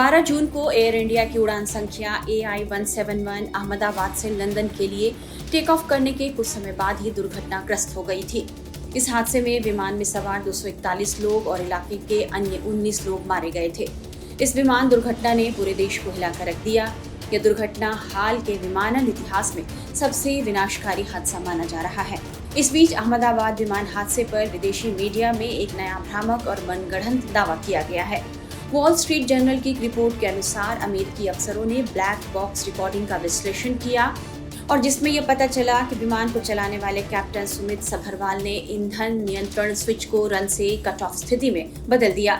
12 जून को air India की उड़ान संख्या AI-171 अहमदाबाद से लंदन के लिए टेक ऑफ करने के कुछ समय बाद ही दुर्घटनाग्रस्त हो गई थी। इस हादसे में विमान में सवार 241 लोग और इलाके के अन्य 19 लोग मारे गए थे। इस विमान दुर्घटना ने पूरे देश को हिलाकर रख दिया। यह दुर्घटना हाल के विमानन इतिहास में सबसे विनाशकारी हादसा माना जा रहा है। इस बीच अहमदाबाद विमान हादसे पर विदेशी मीडिया में एक नया भ्रामक और मनगढ़ंत दावा किया गया है। वॉल स्ट्रीट जर्नल की एक रिपोर्ट के अनुसार अमेरिकी अफसरों ने ब्लैक बॉक्स रिकॉर्डिंग का विश्लेषण किया और जिसमें यह पता चला कि विमान को चलाने वाले कैप्टन सुमित सभरवाल ने ईंधन नियंत्रण स्विच को रन से कट ऑफ स्थिति में बदल दिया।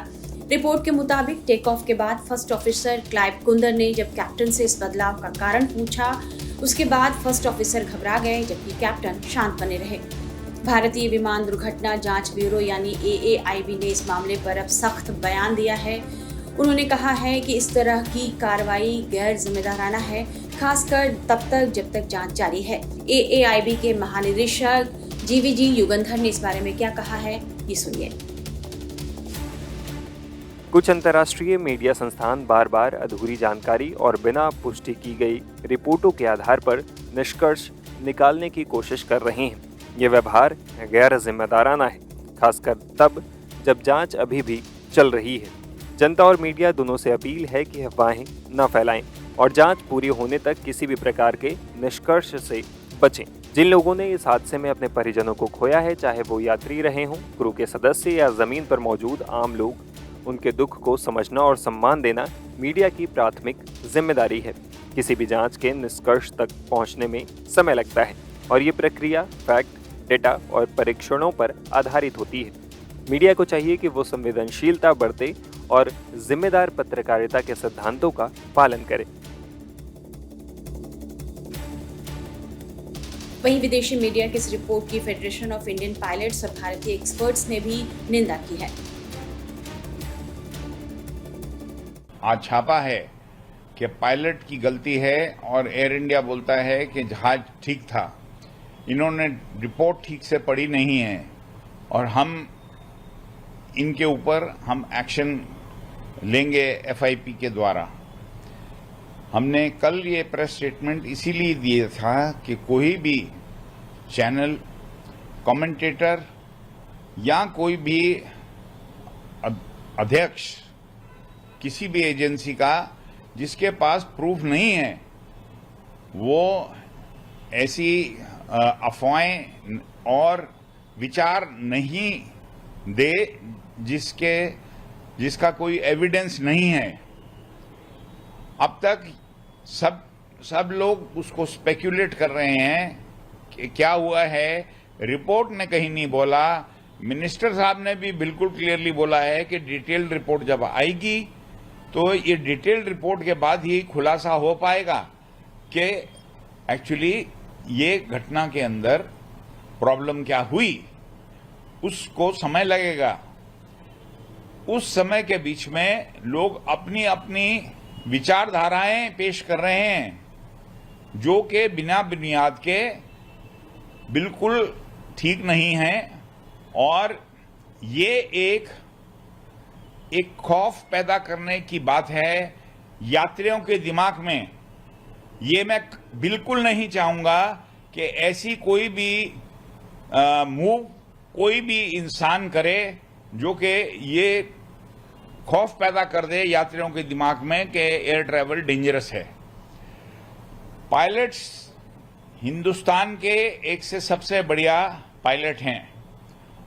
रिपोर्ट के मुताबिक टेक ऑफ के बाद फर्स्ट ऑफिसर क्लाइव कुंदर ने जब कैप्टन से इस बदलाव का कारण पूछा, उसके बाद फर्स्ट ऑफिसर घबरा गए जबकि कैप्टन शांत बने रहे। भारतीय विमान दुर्घटना जांच ब्यूरो यानी AAIB ने इस मामले पर अब सख्त बयान दिया है। उन्होंने कहा है कि इस तरह की कार्रवाई गैर जिम्मेदाराना है, खासकर तब तक जब तक जांच जारी है। AAIB के महानिदेशक GVG युगंधर ने इस बारे में क्या कहा है, ये सुनिए। कुछ अंतर्राष्ट्रीय मीडिया संस्थान बार बार अधूरी जानकारी और बिना पुष्टि की गई रिपोर्टों के आधार पर निष्कर्ष निकालने की कोशिश कर रहे हैं। ये व्यवहार गैर जिम्मेदाराना है, खासकर तब जब जांच अभी भी चल रही है। जनता और मीडिया दोनों से अपील है कि अफवाहें न फैलाएं और जांच पूरी होने तक किसी भी प्रकार के निष्कर्ष से बचें। जिन लोगों ने इस हादसे में अपने परिजनों को खोया है, चाहे वो यात्री रहे हों, क्रू के सदस्य या जमीन पर मौजूद आम लोग, उनके दुख को समझना और सम्मान देना मीडिया की प्राथमिक जिम्मेदारी है। किसी भी जांच के निष्कर्ष तक पहुंचने में समय लगता है और ये प्रक्रिया फैक्ट, डेटा और परीक्षणों पर आधारित होती है। मीडिया को चाहिए कि वो संवेदनशीलता बरते और जिम्मेदार पत्रकारिता के सिद्धांतों का पालन करे। वहीं विदेशी मीडिया की इस रिपोर्ट की फेडरेशन ऑफ इंडियन पायलट्स और भारतीय एक्सपर्ट्स ने भी निंदा की है। आज छापा है कि पायलट की गलती है और एयर इंडिया बोलता है कि जहाज ठीक था। इन्होंने रिपोर्ट ठीक से पढ़ी नहीं है और हम इनके ऊपर एक्शन लेंगे FIP के द्वारा। हमने कल ये प्रेस स्टेटमेंट इसीलिए दिया था कि कोई भी चैनल, कमेंटेटर या कोई भी अध्यक्ष किसी भी एजेंसी का जिसके पास प्रूफ नहीं है, वो ऐसी अफवाहें और विचार नहीं दे जिसका कोई एविडेंस नहीं है। अब तक सब लोग उसको स्पेक्यूलेट कर रहे हैं कि क्या हुआ है। रिपोर्ट ने कहीं नहीं बोला, मिनिस्टर साहब ने भी बिल्कुल क्लियरली बोला है कि डिटेल्ड रिपोर्ट जब आएगी तो ये डिटेल्ड रिपोर्ट के बाद ही खुलासा हो पाएगा कि एक्चुअली ये घटना के अंदर प्रॉब्लम क्या हुई। उसको समय लगेगा। उस समय के बीच में लोग अपनी अपनी विचारधाराएं पेश कर रहे हैं जो कि बिना बुनियाद के बिल्कुल ठीक नहीं है और ये एक खौफ पैदा करने की बात है यात्रियों के दिमाग में। ये मैं बिल्कुल नहीं चाहूंगा कि ऐसी कोई भी मूव कोई भी इंसान करे जो कि ये खौफ पैदा कर दे यात्रियों के दिमाग में कि एयर ट्रैवल डेंजरस है। पायलट्स हिंदुस्तान के एक से सबसे बढ़िया पायलट हैं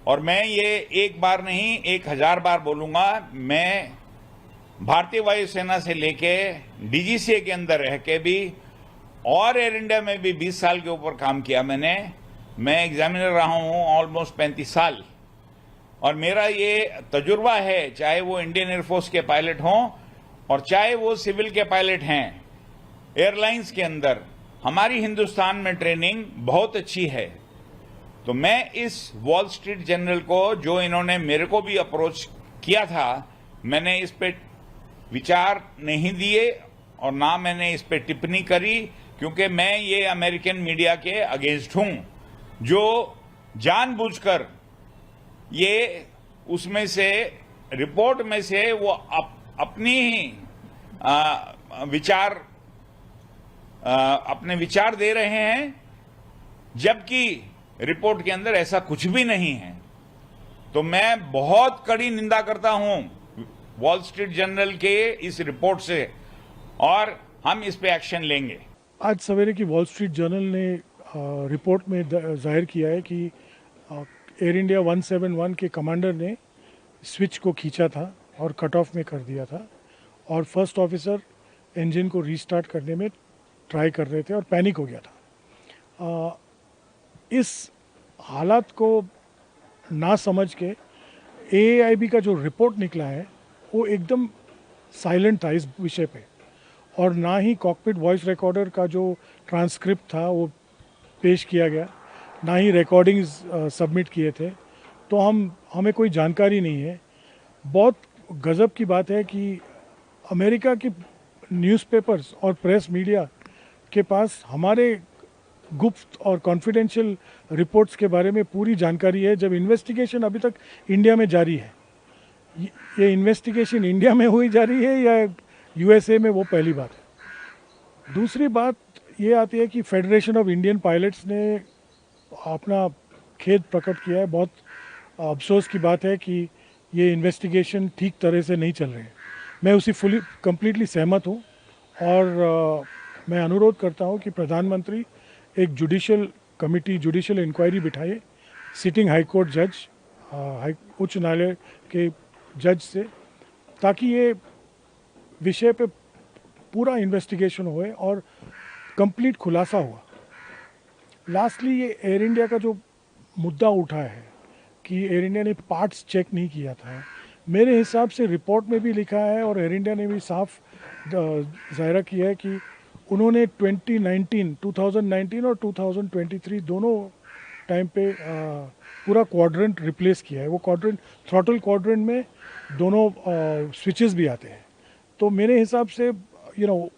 और मैं ये एक बार नहीं 1000 बार बोलूंगा। मैं भारतीय वायुसेना से लेके DGCA के अंदर रह के भी और एयर इंडिया में भी 20 साल के ऊपर काम किया मैंने। मैं एग्जामिनर रहा हूं ऑलमोस्ट 35 साल और मेरा ये तजुर्बा है, चाहे वो इंडियन एयरफोर्स के पायलट हों और चाहे वो सिविल के पायलट हैं। एयरलाइंस के अंदर हमारी हिंदुस्तान में ट्रेनिंग बहुत अच्छी है। तो मैं इस वॉल स्ट्रीट जर्नल को, जो इन्होंने मेरे को भी अप्रोच किया था, मैंने इस पे विचार नहीं दिए और ना मैंने इस पे टिप्पणी करी, क्योंकि मैं ये अमेरिकन मीडिया के अगेंस्ट हूं जो जानबूझकर ये उसमें से रिपोर्ट में से वो अपनी ही अपने विचार दे रहे हैं, जबकि रिपोर्ट के अंदर ऐसा कुछ भी नहीं है। तो मैं बहुत कड़ी निंदा करता हूं वॉल स्ट्रीट जर्नल के इस रिपोर्ट से, और हम इस पे एक्शन लेंगे। आज सवेरे की वॉल स्ट्रीट जर्नल ने रिपोर्ट में जाहिर किया है कि एयर इंडिया 171 के कमांडर ने स्विच को खींचा था और कट ऑफ में कर दिया था, और फर्स्ट ऑफिसर इंजन को रीस्टार्ट करने में ट्राई कर रहे थे और पैनिक हो गया था। इस हालात को ना समझ के AAIB का जो रिपोर्ट निकला है वो एकदम साइलेंट था इस विषय पे, और ना ही कॉकपिट वॉइस रिकॉर्डर का जो ट्रांसक्रिप्ट था वो पेश किया गया, ना ही रिकॉर्डिंग्स सबमिट किए थे। तो हमें कोई जानकारी नहीं है। बहुत गज़ब की बात है कि अमेरिका की न्यूज़पेपर्स और प्रेस मीडिया के पास हमारे गुप्त और कॉन्फिडेंशियल रिपोर्ट्स के बारे में पूरी जानकारी है, जब इन्वेस्टिगेशन अभी तक इंडिया में जारी है। ये इन्वेस्टिगेशन इंडिया में हुई जा रही है या USA में, वो पहली बात है। दूसरी बात ये आती है कि फेडरेशन ऑफ इंडियन पायलट्स ने अपना खेद प्रकट किया है। बहुत अफसोस की बात है कि ये इन्वेस्टिगेशन ठीक तरह से नहीं चल रही है। मैं उसी कम्प्लीटली सहमत हूँ, और मैं अनुरोध करता हूँ कि प्रधानमंत्री एक जुडिशियल कमिटी, जुडिशियल इंक्वायरी बिठाए सिटिंग हाई कोर्ट जज, उच्च न्यायालय के जज से, ताकि ये विषय पे पूरा इन्वेस्टिगेशन होए और कंप्लीट खुलासा हुआ। लास्टली ये एयर इंडिया का जो मुद्दा उठा है कि एयर इंडिया ने पार्ट्स चेक नहीं किया था, मेरे हिसाब से रिपोर्ट में भी लिखा है और एयर इंडिया ने भी साफ जाहिर किया है कि उन्होंने 2019 और 2023 दोनों टाइम पे पूरा क्वाड्रेंट रिप्लेस किया है। वो क्वाड्रेंट, थ्रॉटल क्वाड्रेंट में दोनों स्विचेस भी आते हैं। तो मेरे हिसाब से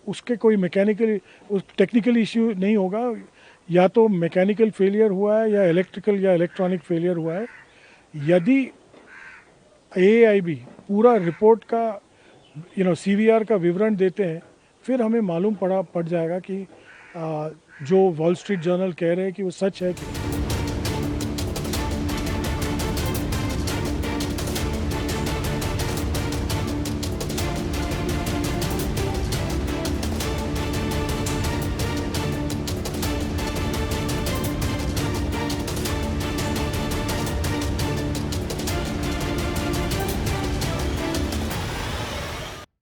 उसके कोई टेक्निकल इश्यू नहीं होगा, या तो मैकेनिकल फेलियर हुआ है या इलेक्ट्रिकल या इलेक्ट्रॉनिक फेलियर हुआ है। यदि AAIB पूरा रिपोर्ट का CVR का विवरण देते हैं, फिर हमें मालूम पड़ जाएगा कि जो वॉल स्ट्रीट जर्नल कह रहे हैं कि वो सच है कि